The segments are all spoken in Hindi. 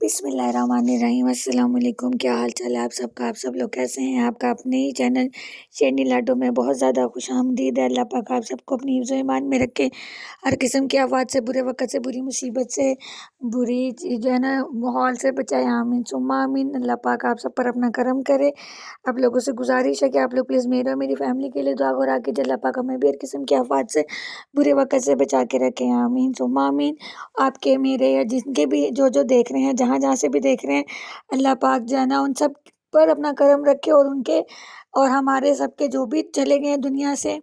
बिस्मिल्लाहिर्रहमानिर्रहीम। अस्सलाम वालेकुम। क्या हाल चाल है आप सबका? आप सब लोग कैसे हैं? आपका अपने ही चैनल शेरनी लाडो में बहुत ज़्यादा खुशामदीद है। अल्लाह पाक आप सबको अपनी हिफ्ज़ ईमान में रखे, हर किस्म की आफत से, बुरे वक़्त से, बुरी मुसीबत से, बुरी जो है ना माहौल से बचाए। आमीन सुम्मा आमीन। अल्लाह पाक आप सब पर अपना करम करे। आप लोगों से गुजारिश है कि आप लोग प्लीज़ मेरे और मेरी फैमिली के लिए दुआ करा कि अल्लाह पाक हमें भी हर किस्म की आफत से, बुरे वक़्त से बचा के रखें। आमीन सुम्मा आमीन। आपके मेरे या जिनके भी जो देख रहे हैं, जहाँ से भी देख रहे हैं, अल्लाह पाक जो है ना उन सब पर अपना करम रखे और उनके और हमारे सबके जो भी चले गए हैं दुनिया से,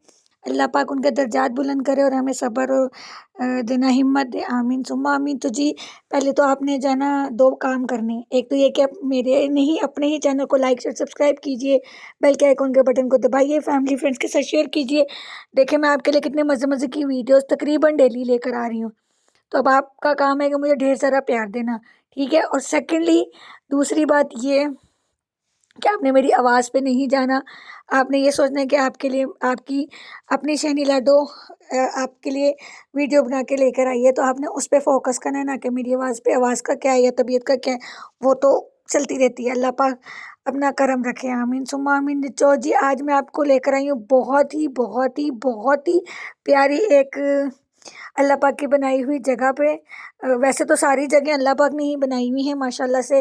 अल्लाह पाक उनके दर्जात बुलंद करे और हमें सब्र और देना हिम्मत दे। आमीन सुम्मा आमीन। तो जी, पहले तो आपने जो है ना 2 काम करने हैं। एक तो ये कि आप मेरे नहीं अपने ही चैनल को लाइक शेयर सब्सक्राइब कीजिए, बेल के आइकन के बटन को दबाइए, फैमिली फ्रेंड्स के साथ शेयर कीजिए। देखिए मैं आपके लिए कितने मज़े की वीडियोस तकरीबन डेली लेकर आ रही हूँ। तो अब आपका काम है कि मुझे ढेर सारा प्यार देना, ठीक है? और सेकंडली दूसरी बात ये कि आपने मेरी आवाज़ पे नहीं जाना। आपने ये सोचना है कि आपके लिए आपकी अपनी शहनी लाडो आपके लिए वीडियो बना के लेकर आई है, तो आपने उस पे फोकस करना है, ना कि मेरी आवाज़ पे। आवाज़ का क्या है या तबीयत का क्या है, वो तो चलती रहती है। अल्लाह पाक अपना करम रखे। आमीन सुम्मा आमीन। तो जी, आज मैं आपको लेकर आई हूँ बहुत ही प्यारी एक अल्लाह पाक की बनाई हुई जगह पे। वैसे तो सारी जगह अल्लाह पाक ने ही बनाई हुई हैं माशाल्लाह से,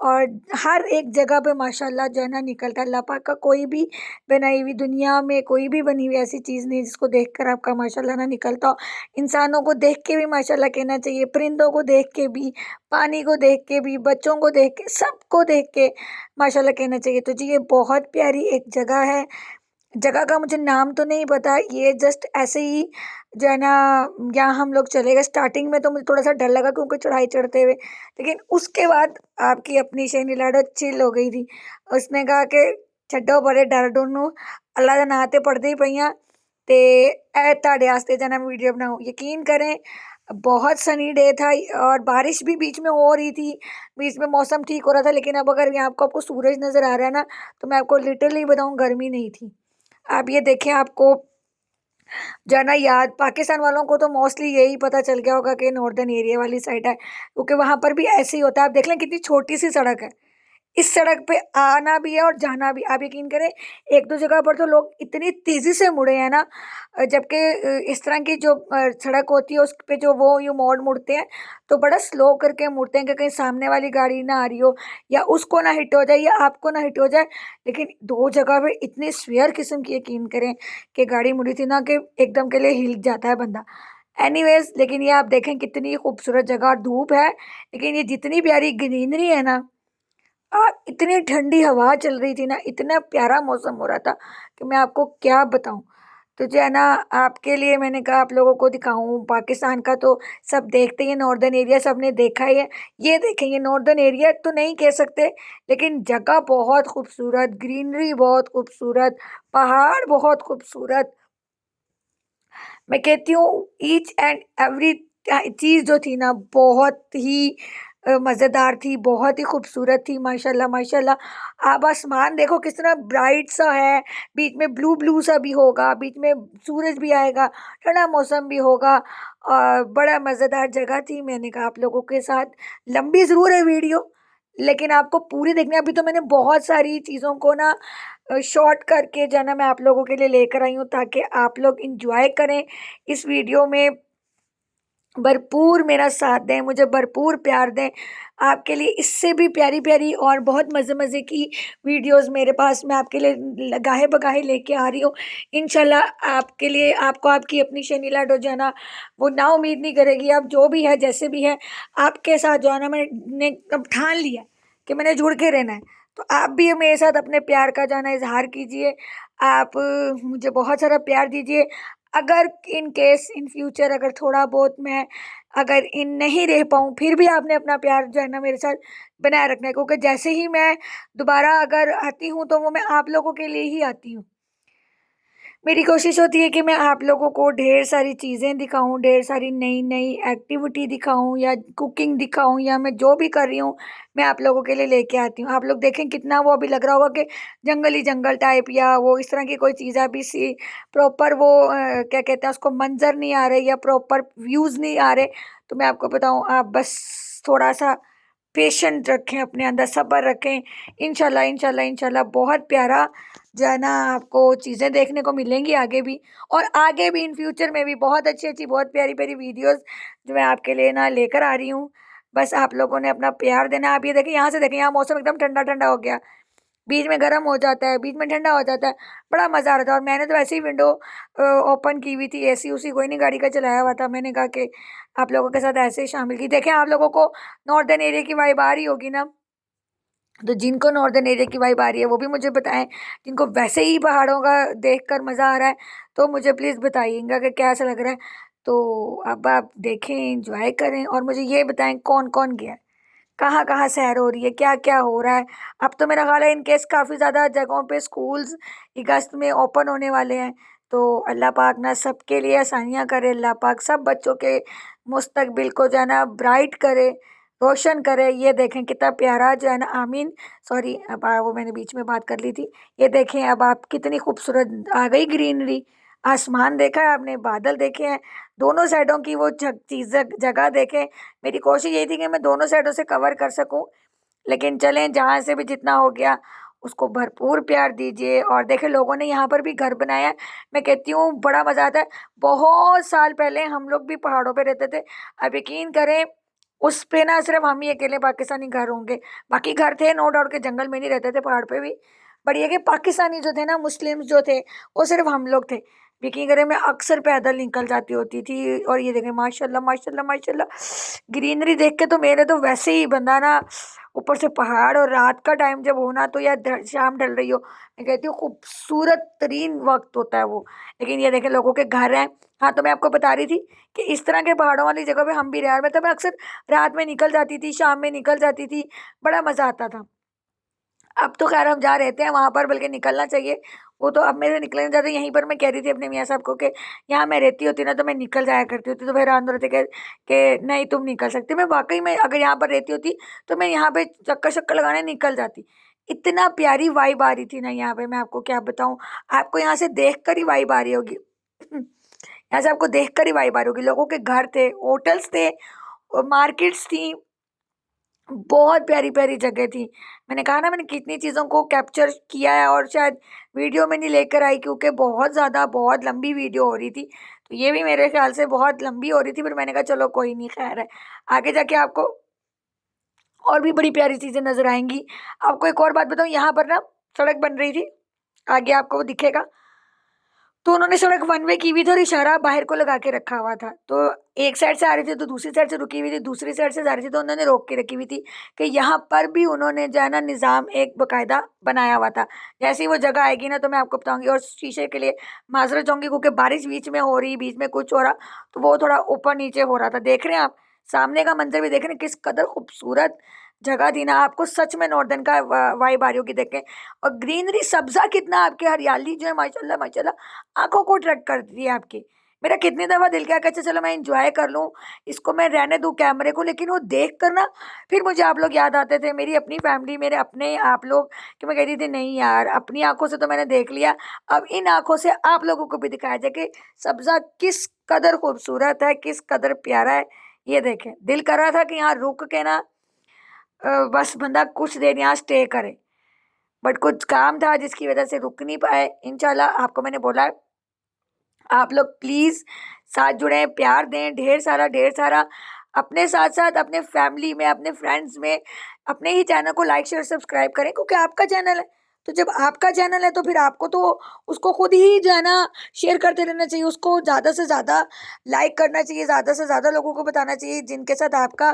और हर एक जगह पे माशाल्लाह जो है ना निकलता है अल्लाह पाक का। कोई भी बनाई हुई दुनिया में कोई भी बनी हुई ऐसी चीज़ नहीं जिसको देखकर आपका माशाल्लाह ना निकलता हो। इंसानों को देख के भी माशाल्लाह कहना चाहिए, परिंदों को देख के भी, पानी को देख के भी, बच्चों को देख के, सबको देख के माशाल्लाह कहना चाहिए। तो जी, ये बहुत प्यारी एक जगह है। जगह का मुझे नाम तो नहीं पता, ये जस्ट ऐसे ही जो है ना यहाँ हम लोग चले गए। स्टार्टिंग में तो मुझे थोड़ा सा डर लगा क्योंकि चढ़ाई चढ़ते हुए, लेकिन उसके बाद आपकी अपनी शैनी लाडो चिल हो गई थी। उसने कहा कि छड्डो परे डर डोनू, अल्लाह का नाम ते पढ़ते ही पईयां ते ए ताड़े आस्ते जाना वीडियो बनाऊं। यकीन करें बहुत सनी डे था और बारिश भी बीच में हो रही थी, बीच में मौसम ठीक हो रहा था। लेकिन अब अगर यहाँ आपको सूरज नज़र आ रहा है ना, तो मैं आपको लिटरली बताऊँ, गर्मी नहीं थी। आप ये देखें, आपको जाना याद पाकिस्तान वालों को तो मोस्टली यही पता चल गया होगा कि नॉर्दर्न एरिया वाली साइड है, क्योंकि वहाँ पर भी ऐसे ही होता है। आप देख लें कितनी छोटी सी सड़क है, इस सड़क पे आना भी है और जाना भी। आप यकीन करें, एक दो जगह पर तो लोग इतनी तेज़ी से मुड़े हैं ना, जबकि इस तरह की जो सड़क होती है उस पे जो वो यूँ मोड़ मुड़ते हैं तो बड़ा स्लो करके मुड़ते हैं कि कहीं सामने वाली गाड़ी ना आ रही हो या उसको ना हिट हो जाए या आपको ना हिट हो जाए। लेकिन 2 जगह पे इतनी स्वेयर किस्म की, यकीन करें, कि गाड़ी मुड़ी थी ना कि एकदम के लिए हिल जाता है बंदा। एनीवेज़, लेकिन ये आप देखें कितनी खूबसूरत जगह, और धूप है लेकिन ये जितनी प्यारी ग्रीनरी है ना, इतनी ठंडी हवा चल रही थी ना, इतना प्यारा मौसम हो रहा था कि मैं आपको क्या बताऊं। तो जो है ना, आपके लिए मैंने कहा आप लोगों को दिखाऊं। पाकिस्तान का तो सब देखते ही हैं, नॉर्दर्न एरिया सबने देखा ही है। ये देखेंगे, नॉर्दर्न एरिया तो नहीं कह सकते, लेकिन जगह बहुत खूबसूरत, ग्रीनरी बहुत खूबसूरत, पहाड़ बहुत खूबसूरत। मैं कहती हूँ ईच एंड एवरी चीज़ जो थी ना बहुत ही मज़ेदार थी, बहुत ही खूबसूरत थी। माशाल्लाह माशाल्लाह। आप आसमान देखो किस तरह ब्राइट सा है, बीच में ब्लू ब्लू सा भी होगा, बीच में सूरज भी आएगा, ठंडा मौसम भी होगा, और बड़ा मज़ेदार जगह थी। मैंने कहा आप लोगों के साथ, लंबी ज़रूर है वीडियो लेकिन आपको पूरी देखनी है। अभी तो मैंने बहुत सारी चीज़ों को ना शॉर्ट करके जो है ना मैं आप लोगों के लिए लेकर आई हूँ, ताकि आप लोग इंजॉय करें इस वीडियो में, भरपूर मेरा साथ दें, मुझे भरपूर प्यार दें। आपके लिए इससे भी प्यारी प्यारी और बहुत मज़े की वीडियोस मेरे पास मैं आपके लिए गाहे बगाहे लेके आ रही हूँ। इंशाल्लाह आपके लिए, आपको आपकी अपनी शनी लाडो जो है ना वो ना उम्मीद नहीं करेगी। आप जो भी है जैसे भी है, आपके साथ जो है ना मैंने अब ठान लिया कि मैंने जुड़ के रहना है। तो आप भी मेरे साथ अपने प्यार का जो है ना इजहार कीजिए। आप मुझे बहुत सारा प्यार दीजिए। अगर इन केस इन फ्यूचर अगर थोड़ा बहुत मैं अगर इन नहीं रह पाऊँ, फिर भी आपने अपना प्यार जो है ना मेरे साथ बनाए रखना है, क्योंकि जैसे ही मैं दोबारा अगर आती हूँ तो वो मैं आप लोगों के लिए ही आती हूँ। मेरी कोशिश होती है कि मैं आप लोगों को ढेर सारी चीज़ें दिखाऊं, ढेर सारी नई नई एक्टिविटी दिखाऊं, या कुकिंग दिखाऊं, या मैं जो भी कर रही हूँ मैं आप लोगों के लिए लेके आती हूँ। आप लोग देखें कितना वो अभी लग रहा होगा कि जंगल ही जंगल टाइप या वो इस तरह की कोई चीज़ है। अभी सी प्रॉपर वो क्या कहते हैं उसको, मंजर नहीं आ रहे या प्रॉपर व्यूज़ नहीं आ रहे। तो मैं आपको बताऊँ, आप बस थोड़ा सा पेशेंट रखें, अपने अंदर सब्र रखें। इंशाल्लाह इंशाल्लाह इंशाल्लाह बहुत प्यारा जो है ना आपको चीज़ें देखने को मिलेंगी आगे भी, और आगे भी इन फ्यूचर में भी बहुत अच्छी अच्छी बहुत प्यारी प्यारी वीडियोस जो मैं आपके लिए ना लेकर आ रही हूँ। बस आप लोगों ने अपना प्यार देना। आप ये देखें, यहाँ से देखें, यहाँ मौसम एकदम ठंडा ठंडा हो गया, बीच में गर्म हो जाता है, बीच में ठंडा हो जाता है, बड़ा मज़ा आ रहा था। और मैंने तो ऐसे ही विंडो ओपन की हुई थी, एसी उसी कोई नहीं गाड़ी का चलाया हुआ था। मैंने कहा कि आप लोगों के साथ ऐसे ही शामिल की। देखें, आप लोगों को नॉर्दर्न एरिया की वाइब आ रही होगी ना, तो जिनको नॉर्दर्न एरिया की वाइब आ रही है वो भी मुझे बताएं। जिनको वैसे ही पहाड़ों का देखकर मज़ा आ रहा है तो मुझे प्लीज़ बताइएगा कि कैसा लग रहा है। तो अब आप देखें, इंजॉय करें, और मुझे ये बताएं कौन कौन गया है, कहाँ कहाँ सैर हो रही है, क्या क्या हो रहा है। अब तो मेरा ख्याल है इन केस काफ़ी ज़्यादा जगहों पे स्कूल्स अगस्त में ओपन होने वाले हैं। तो अल्लाह पाक ना सबके लिए आसानियाँ करे, अल्लाह पाक सब बच्चों के मुस्तकबिल को जो है ना ब्राइट करे, रोशन करे। ये देखें कितना प्यारा जो है ना, आमीन, सॉरी अब वो मैंने बीच में बात कर ली थी। ये देखें अब आप, कितनी खूबसूरत आ गई ग्रीनरी। आसमान देखा है आपने, बादल देखे हैं, दोनों साइडों की वो चीज़ जगह देखें। मेरी कोशिश यही थी कि मैं दोनों साइडों से कवर कर सकूं, लेकिन चलें जहाँ से भी जितना हो गया उसको भरपूर प्यार दीजिए। और देखें, लोगों ने यहाँ पर भी घर बनाया है। मैं कहती हूँ बड़ा मज़ा आता है। बहुत साल पहले हम लोग भी पहाड़ों पे रहते थे। अब यकीन करें, उस पे ना सिर्फ हम ही अकेले पाकिस्तानी घर होंगे, बाकी घर थे नो डाउट के, जंगल में नहीं रहते थे, पहाड़ पे भी। बट ये कि पाकिस्तानी जो थे ना, मुस्लिम्स जो थे, वो सिर्फ हम लोग थे। यकीन करें, मैं अक्सर पैदल निकल जाती होती थी। और ये देखें, माशाल्लाह माशाल्लाह माशाल्लाह, ग्रीनरी देख के तो मेरे तो वैसे ही बंदा ना, ऊपर से पहाड़ और रात का टाइम जब होना, तो या शाम ढल रही हो, मैं कहती हूँ खूबसूरत तरीन वक्त होता है वो। लेकिन ये देखें, लोगों के घर हैं। हाँ, तो मैं आपको बता रही थी कि इस तरह के पहाड़ों वाली जगह पे हम भी रहे, और मैं अक्सर रात में निकल जाती थी, शाम में निकल जाती थी, बड़ा मज़ा आता था। अब तो खैर हम जहाँ रहते हैं वहाँ पर बल्कि निकलना चाहिए, वो तो अब मेरे निकलने नहीं जाते। यहीं पर मैं कह रही थी अपने मियाँ साहब को कि यहाँ मैं रहती होती ना तो मैं निकल जाया करती होती, तो फिर हैरान हो रहे थे कि नहीं तुम निकल सकती। मैं वाकई में अगर यहाँ पर रहती होती तो मैं यहाँ पे चक्कर शक्कर लगाने निकल जाती। इतना प्यारी वाइब आ रही थी ना यहाँ पे, मैं आपको क्या बताऊँ। आपको यहाँ से देख कर ही वाइब आ रही होगी यहाँ से आपको देख कर ही वाइब आ रही होगी। लोगों के घर थे, होटल्स थे, मार्केट्स थी, बहुत प्यारी प्यारी जगह थी। मैंने कहा ना, मैंने कितनी चीज़ों को कैप्चर किया है और शायद वीडियो में नहीं लेकर आई, क्योंकि बहुत ज़्यादा बहुत लंबी वीडियो हो रही थी। तो ये भी मेरे ख्याल से बहुत लंबी हो रही थी, फिर मैंने कहा चलो कोई नहीं, खैर है, आगे जाके आपको और भी बड़ी प्यारी चीज़ें नज़र आएंगी। आपको एक और बात बताऊँ, यहाँ पर ना सड़क बन रही थी, आगे आपको वो दिखेगा, तो उन्होंने सड़क वन वे की हुई थी और इशारा बाहर को लगा के रखा हुआ था। तो एक साइड से आ रही थी तो दूसरी साइड से रुकी हुई थी, दूसरी साइड से जा रही थी तो उन्होंने रोक के रखी हुई थी कि यहाँ पर भी उन्होंने जो है ना निज़ाम एक बाकायदा बनाया हुआ था। जैसे ही वो जगह आएगी ना तो मैं आपको बताऊंगी। और शीशे के लिए माजरत चाहूँगी, क्योंकि बारिश बीच में हो रही, बीच में कुछ हो रहा, तो वो थोड़ा ऊपर नीचे हो रहा था। देख रहे हैं आप, सामने का मंजर भी देख रहे हैं, किस कदर खूबसूरत जगह थी ना। आपको सच में नॉर्दर्न का वाइब आ रही होगी देख के। और ग्रीनरी, सब्जा कितना, आपके हरियाली जो है माशाल्लाह माशाल्लाह आंखों को अट्रैक्ट करती है आपकी। मेरा कितनी दफ़ा दिल किया कि अच्छा चलो मैं इंजॉय कर लूँ, इसको मैं रहने दूँ कैमरे को, लेकिन वो देख कर ना फिर मुझे आप लोग याद आते थे, मेरी अपनी फैमिली, मेरे अपने आप लोग, कि मैं कहती थी नहीं यार, अपनी आंखों से तो मैंने देख लिया, अब इन आंखों से आप लोगों को भी दिखाया जाए कि सब्जा किस कदर खूबसूरत है, किस कदर प्यारा है। ये देखें, दिल कर रहा था कि यहाँ रुक के ना बस बंदा कुछ देर यहाँ स्टे करे, बट कुछ काम था जिसकी वजह से रुक नहीं पाए। इंशाल्लाह आपको मैंने बोला है, आप लोग प्लीज़ साथ जुड़ें, प्यार दें, ढेर सारा ढेर सारा, अपने साथ साथ अपने फैमिली में, अपने फ्रेंड्स में, अपने ही चैनल को लाइक शेयर सब्सक्राइब करें, क्योंकि आपका चैनल है। तो जब आपका चैनल है तो फिर आपको तो उसको खुद ही जो है ना शेयर करते रहना चाहिए, उसको ज़्यादा से ज़्यादा लाइक करना चाहिए, ज़्यादा से ज़्यादा लोगों को बताना चाहिए जिनके साथ आपका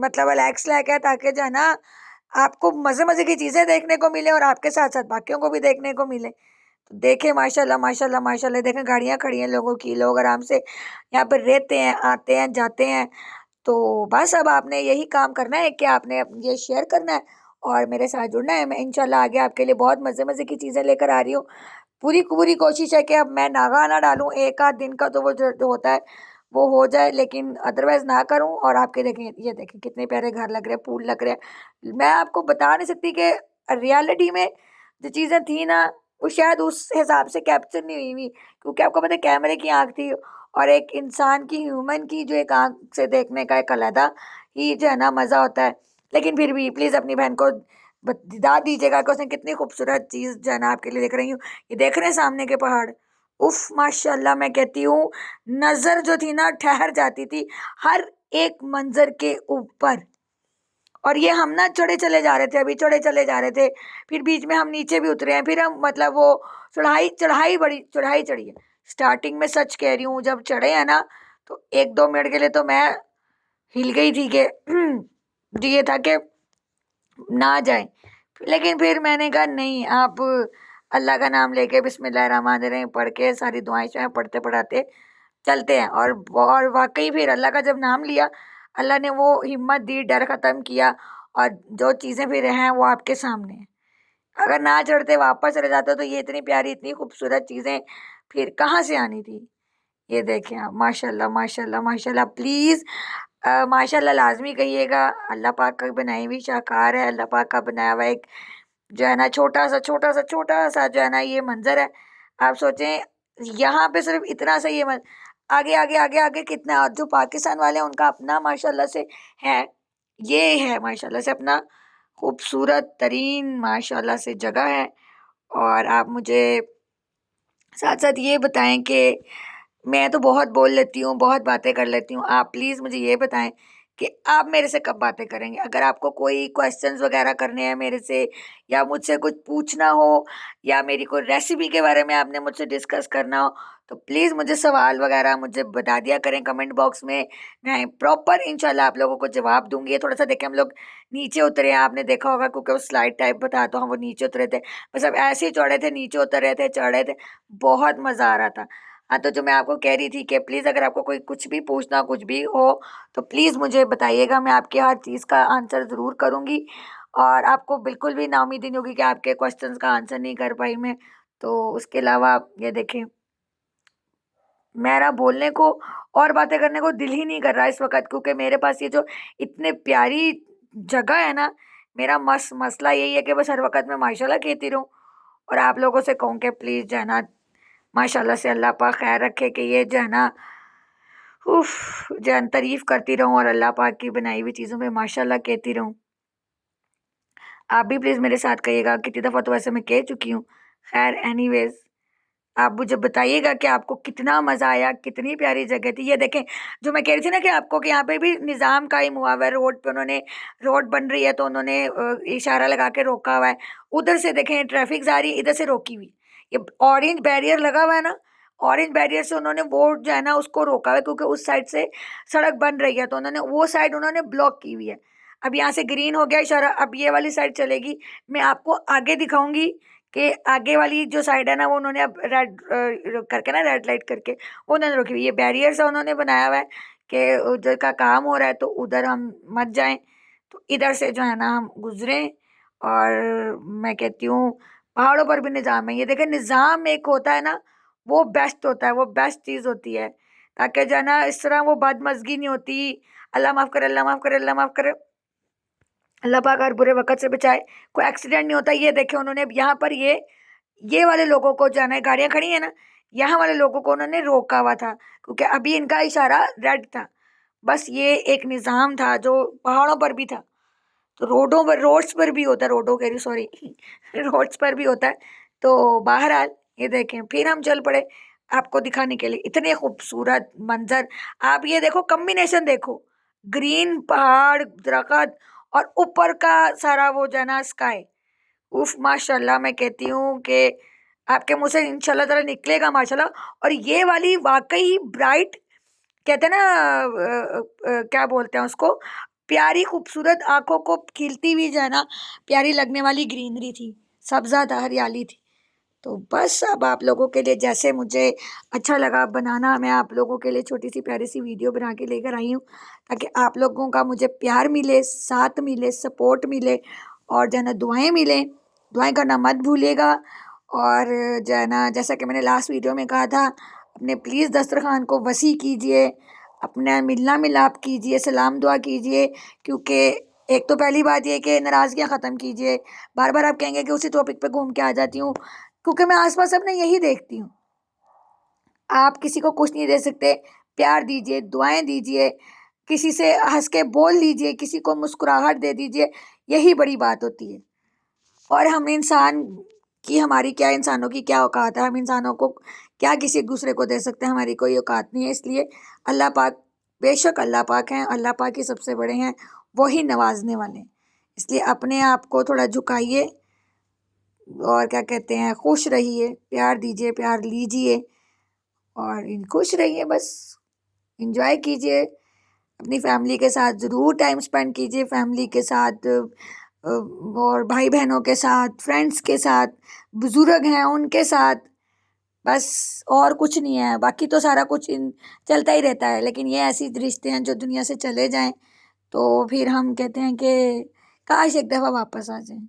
मतलब लाइक्स लाइक है, ताकि जो है ना आपको मज़े मज़े की चीज़ें देखने को मिले और आपके साथ साथ बाकियों को भी देखने को मिले। तो देखें, माशाल्लाह माशाल्लाह माशाल्लाह, देखें गाड़ियाँ खड़ी हैं लोगों की, लोग आराम से यहाँ पर रहते हैं, आते हैं, जाते हैं। तो बस अब आपने यही काम करना है कि आपने ये शेयर करना है और मेरे साथ जुड़ना है। मैं इंशाल्लाह आगे आपके लिए बहुत मज़े मज़े की चीज़ें लेकर आ रही हूँ। पूरी पूरी कोशिश है कि अब मैं नागा ना डालूँ, एक आध दिन का तो वो जो होता है वो हो जाए, लेकिन अदरवाइज़ ना करूँ। और आपके देखें, ये देखें कितने प्यारे घर लग रहे हैं, फूल लग रहे हैं। मैं आपको बता नहीं सकती कि रियलिटी में जो चीज़ें थी ना, वो शायद उस हिसाब से कैप्चर नहीं हुई हुई, क्योंकि आपको पता है कैमरे की आँख थी, और एक इंसान की, ह्यूमन की जो एक आँख से देखने का एक अलहदा ही जो है ना मज़ा होता है। लेकिन फिर भी प्लीज़ अपनी बहन को बता दीजिएगा कि उसने कितनी खूबसूरत चीज़ जो है ना आपके लिए देख रही हूँ। ये देख रहे हैं सामने के पहाड़, उफ माशाल्लाह, मैं कहती हूँ नज़र जो थी ना ठहर जाती थी हर एक मंजर के ऊपर। और ये हम ना चढ़े चले जा रहे थे, अभी चढ़े चले जा रहे थे, फिर बीच में हम नीचे भी उतरे हैं, फिर हम मतलब वो चढ़ाई चढ़ाई बड़ी चढ़ाई चढ़ी है। स्टार्टिंग में सच कह रही हूँ, जब चढ़े हैं ना तो 1-2 मिनट के लिए तो मैं हिल गई थी कि जी ये था कि ना जाए, लेकिन फिर मैंने कहा नहीं, आप अल्लाह का नाम लेके बिस्मिल्लाहिर्रहमानिर्रहीम पढ़ के सारी दुआएं शुआएं पढ़ते पढ़ाते चलते हैं। और वाकई फिर अल्लाह का जब नाम लिया, अल्लाह ने वो हिम्मत दी, डर ख़त्म किया, और जो चीज़ें फिर हैं वो आपके सामने हैं। अगर ना चढ़ते वापस चले जाते तो ये इतनी प्यारी इतनी खूबसूरत चीज़ें फिर कहाँ से आनी थी। ये देखें आप, माशाल्लाह माशाल्लाह माशाल्लाह। प्लीज़ माशाल्लाह लाजमी कहिएगा। अल्लाह पाक का बनाई हुई शाहकार है, अल्लाह पाक का बनाया हुआ एक जो है ना छोटा सा छोटा सा छोटा सा जो है ना ये मंजर है। आप सोचें यहाँ पे सिर्फ इतना सा ये आगे आगे आगे आगे कितना, और जो पाकिस्तान वाले हैं उनका अपना माशाल्लाह से है, ये है माशाल्लाह से अपना खूबसूरत तरीन माशाल्लाह से जगह है। और आप मुझे साथ साथ ये बताएं कि मैं तो बहुत बोल लेती हूँ, बहुत बातें कर लेती हूँ, आप प्लीज़ मुझे ये बताएं कि आप मेरे से कब बातें करेंगे। अगर आपको कोई क्वेश्चंस वगैरह करने हैं मेरे से, या मुझसे कुछ पूछना हो, या मेरी कोई रेसिपी के बारे में आपने मुझसे डिस्कस करना हो, तो प्लीज़ मुझे सवाल वगैरह मुझे बता दिया करें कमेंट बॉक्स में। मैं प्रॉपर इंशाल्लाह आप लोगों को जवाब दूंगी। ये थोड़ा सा देखें, हम लोग नीचे उतरे हैं, आपने देखा होगा क्योंकि वो स्लाइड टाइप बता, तो हम वो नीचे उतरे थे, बस अब ऐसे ही चढ़े थे, नीचे उतर रहे थे, चढ़ रहे थे, बहुत मज़ा आ रहा था। हाँ, तो जो मैं आपको कह रही थी कि प्लीज़ अगर आपको कोई कुछ भी पूछना कुछ भी हो तो प्लीज़ मुझे बताइएगा, मैं आपकी हर चीज़ का आंसर ज़रूर करूँगी। और आपको बिल्कुल भी नाउम्मीदी नहीं होगी कि आपके क्वेश्चंस का आंसर नहीं कर पाई मैं। तो उसके अलावा आप ये देखें, मेरा बोलने को और बातें करने को दिल ही नहीं कर रहा इस वक्त, क्योंकि मेरे पास ये जो इतने प्यारी जगह है ना, मेरा मसला यही है कि बस हर वक्त मैं माशाल्लाह कहती रहूँ, और आप लोगों से कहूँ कि प्लीज़ जो है ना माशाल्लाह से अल्लाह पाक खैर रखे कि ये जो है ना जो है तारीफ़ करती रहूँ और अल्लाह पाक की बनाई हुई चीज़ों पे माशाल्लाह कहती रहूँ। आप भी प्लीज़ मेरे साथ कहिएगा, कितनी दफ़ा तो वैसे मैं कह चुकी हूँ। खैर एनीवेज़, आप मुझे बताइएगा कि आपको कितना मज़ा आया, कितनी प्यारी जगह थी। ये देखें, जो मैं कह रही थी ना कि आपको कि यहाँ पे भी निज़ाम कायम हुआ हुआ है, रोड पे उन्होंने, रोड बन रही है तो उन्होंने इशारा लगा के रोका हुआ है। उधर से देखें ट्रैफिक जा रही है, इधर से रोकी हुई। ये ऑरेंज बैरियर लगा हुआ है ना, ऑरेंज बैरियर से उन्होंने वो जो है ना उसको रोका हुआ है, क्योंकि उस साइड से सड़क बन रही है तो उन्होंने वो साइड उन्होंने ब्लॉक की हुई है। अब यहाँ से ग्रीन हो गया इशारा, अब ये वाली साइड चलेगी। मैं आपको आगे दिखाऊंगी कि आगे वाली जो साइड है ना वो उन्होंने अब रेड करके ना, रेड लाइट करके वो उन्होंने रोकी हुई। ये बैरियर सा उन्होंने बनाया हुआ है कि उधर का काम हो रहा है तो उधर हम मत जाएं, तो इधर से जो है ना हम गुजरें। और मैं कहती हूँ पहाड़ों पर भी निज़ाम है। ये देखें, निज़ाम एक होता है ना, वो बेस्ट होता है, वो बेस्ट चीज़ होती है, ताकि जो है ना इस तरह वो बदमज़गी नहीं होती। अल्लाह माफ़ करे, अल्लाह माफ़ करे, अल्लाह माफ़ करे, अल्लाह पाक हर बुरे वक़्त से बचाए, कोई एक्सीडेंट नहीं होता। ये देखें, उन्होंने यहाँ पर ये वाले लोगों को जाना है, गाड़ियाँ खड़ी हैं ना, यहाँ वाले लोगों को उन्होंने रोका हुआ था, क्योंकि अभी इनका इशारा रेड था। बस ये एक निज़ाम था जो पहाड़ों पर भी था, तो रोडों पर, रोड्स पर भी होता है, रोडों कह रही सॉरी रोड्स पर भी होता है। तो बहरहाल ये देखें, फिर हम चल पड़े आपको दिखाने के लिए इतने खूबसूरत मंजर। आप ये देखो, कम्बिनेशन देखो, ग्रीन पहाड़, दरख्त, और ऊपर का सारा वो जो है ना स्काई, उफ माशाल्लाह, मैं कहती हूँ कि आपके मुंह से इंशाल्लाह ताला निकलेगा माशाल्लाह। और ये वाली वाकई ब्राइट, कहते हैं ना क्या बोलते हैं उसको, प्यारी खूबसूरत आंखों को खिलती हुई जो है ना प्यारी लगने वाली ग्रीनरी थी, सब्जा था, हरियाली थी। तो बस अब आप लोगों के लिए जैसे मुझे अच्छा लगा बनाना, मैं आप लोगों के लिए छोटी सी प्यारी सी वीडियो बना के लेकर आई हूँ, ताकि आप लोगों का मुझे प्यार मिले, साथ मिले, सपोर्ट मिले, और जो है ना दुआएं मिलें। दुआएं करना मत भूलिएगा। और जो है ना, जैसा कि मैंने लास्ट वीडियो में कहा था, अपने प्लीज़ दस्तरखान को वसी कीजिए, अपना मिलना मिलाप कीजिए, सलाम दुआ कीजिए, क्योंकि एक तो पहली बात ये कि नाराज़गियाँ ख़त्म कीजिए। बार बार आप कहेंगे कि उसी टॉपिक पे घूम के आ जाती हूँ, क्योंकि मैं आसपास अपने यही देखती हूँ। आप किसी को कुछ नहीं दे सकते, प्यार दीजिए, दुआएं दीजिए, किसी से हंस के बोल लीजिए, किसी को मुस्कुराहट दे दीजिए, यही बड़ी बात होती है। और हम इंसान की, हमारी क्या, इंसानों की क्या औकात है, हम इंसानों को क्या किसी दूसरे को दे सकते हैं, हमारी कोई औकात नहीं है। इसलिए अल्लाह पाक, बेशक अल्लाह पाक हैं, अल्लाह पाक ही सबसे बड़े हैं, वही नवाजने वाले हैं। इसलिए अपने आप को थोड़ा झुकाइए और क्या कहते हैं, खुश रहिए, प्यार दीजिए, प्यार लीजिए और खुश रहिए, बस इंजॉय कीजिए। अपनी फैमिली के साथ ज़रूर टाइम स्पेंड कीजिए, फैमिली के साथ और भाई बहनों के साथ, फ्रेंड्स के साथ, बुज़ुर्ग हैं उनके साथ, बस और कुछ नहीं है। बाकी तो सारा कुछ चलता ही रहता है, लेकिन ये ऐसी रिश्ते हैं जो दुनिया से चले जाएं तो फिर हम कहते हैं कि काश एक दफ़ा वापस आ जाएं।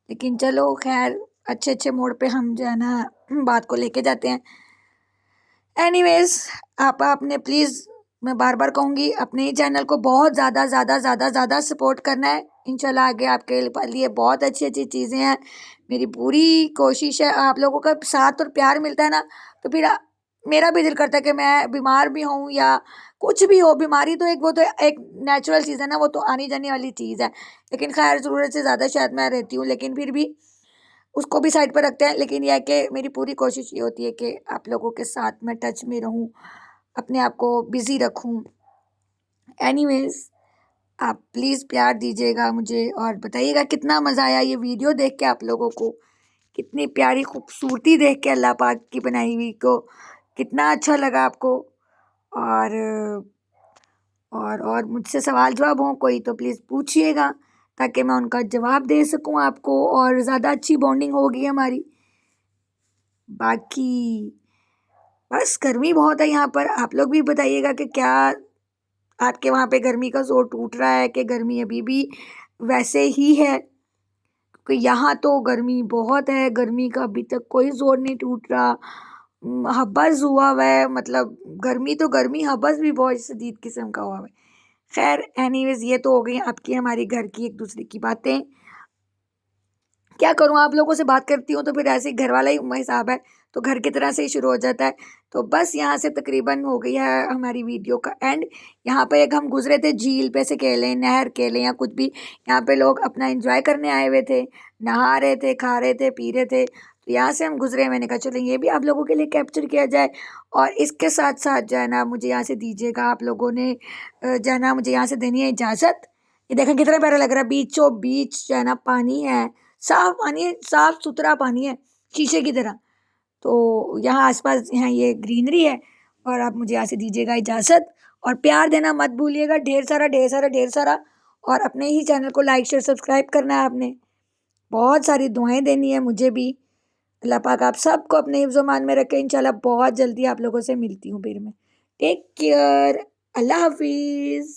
लेकिन चलो खैर, अच्छे अच्छे मोड़ पे हम जो है ना बात को लेके जाते हैं। एनीवेज, आप आपने प्लीज़, मैं बार बार कहूँगी, अपने ही चैनल को बहुत ज़्यादा ज़्यादा ज़्यादा ज़्यादा सपोर्ट करना है। इंशाल्लाह आगे आपके लिए बहुत अच्छी अच्छी चीज़ें हैं। मेरी पूरी कोशिश है, आप लोगों का साथ और प्यार मिलता है ना, तो फिर मेरा भी दिल करता है कि मैं बीमार भी हूँ या कुछ भी हो, बीमारी तो एक, वो तो एक नेचुरल चीज़ है ना, वो तो आनी जाने वाली चीज़ है। लेकिन खैर ज़रूरत से ज़्यादा शायद मैं रहती हूँ, लेकिन फिर भी उसको भी साइड पर रखते हैं। लेकिन यह है कि मेरी पूरी कोशिश ये होती है कि आप लोगों के साथ मैं टच में रहूं, अपने आप को बिज़ी रखूं। एनीवेज, आप प्लीज़ प्यार दीजिएगा मुझे और बताइएगा कितना मज़ा आया ये वीडियो देख के, आप लोगों को कितनी प्यारी खूबसूरती देख के अल्लाह पाक की बनाई हुई को कितना अच्छा लगा आपको। और मुझसे सवाल जवाब हो कोई तो प्लीज़ पूछिएगा, ताकि मैं उनका जवाब दे सकूं आपको और ज़्यादा अच्छी बॉन्डिंग होगी हमारी। बाकी बस गर्मी बहुत है यहाँ पर, आप लोग भी बताइएगा कि क्या आपके वहाँ पे गर्मी का जोर टूट रहा है कि गर्मी अभी भी वैसे ही है, क्योंकि यहाँ तो गर्मी बहुत है, गर्मी का अभी तक कोई जोर नहीं टूट रहा। हब्बस हुआ हुआ है, मतलब गर्मी तो गर्मी, हब्बस भी बहुत शदीद किस्म का हुआ है। खैर एनीवेज, ये तो हो गई आपकी हमारी घर की एक दूसरे की बातें। क्या करूँ, आप लोगों से बात करती हूँ तो फिर ऐसे ही घर वाला ही हिसाब है, तो घर की तरह से ही शुरू हो जाता है। तो बस यहाँ से तकरीबन हो गई है हमारी वीडियो का एंड। यहाँ पे एक हम गुजरे थे झील पे से कह लें, नहर कह लें या कुछ भी, यहाँ पे लोग अपना एंजॉय करने आए हुए थे, नहा रहे थे, खा रहे थे, पी रहे थे। तो यहाँ से हम गुजरे, मैंने कहा चलो ये भी आप लोगों के लिए कैप्चर किया जाए। और इसके साथ साथ जो है ना, मुझे यहाँ से दीजिएगा, आप लोगों ने जो है ना मुझे यहाँ से देनी है इजाज़त। ये देखें कितना प्यारा लग रहा है, बीचों बीच जो है ना पानी है, साफ पानी है, साफ सुथरा पानी है, शीशे की तरह। तो यहाँ आसपास यहाँ ये ग्रीनरी है। और आप मुझे यहाँ से दीजिएगा इजाज़त और प्यार देना मत भूलिएगा, ढेर सारा ढेर सारा ढेर सारा। और अपने ही चैनल को लाइक शेयर सब्सक्राइब करना है आपने, बहुत सारी दुआएं देनी है मुझे भी। अल्लाह पाक आप सबको अपने हिफ्ज़-ओ-मान में रखे। इंशाल्लाह बहुत जल्दी आप लोगों से मिलती हूँ फिर मैं। टेक केयर, अल्लाह हाफिज़।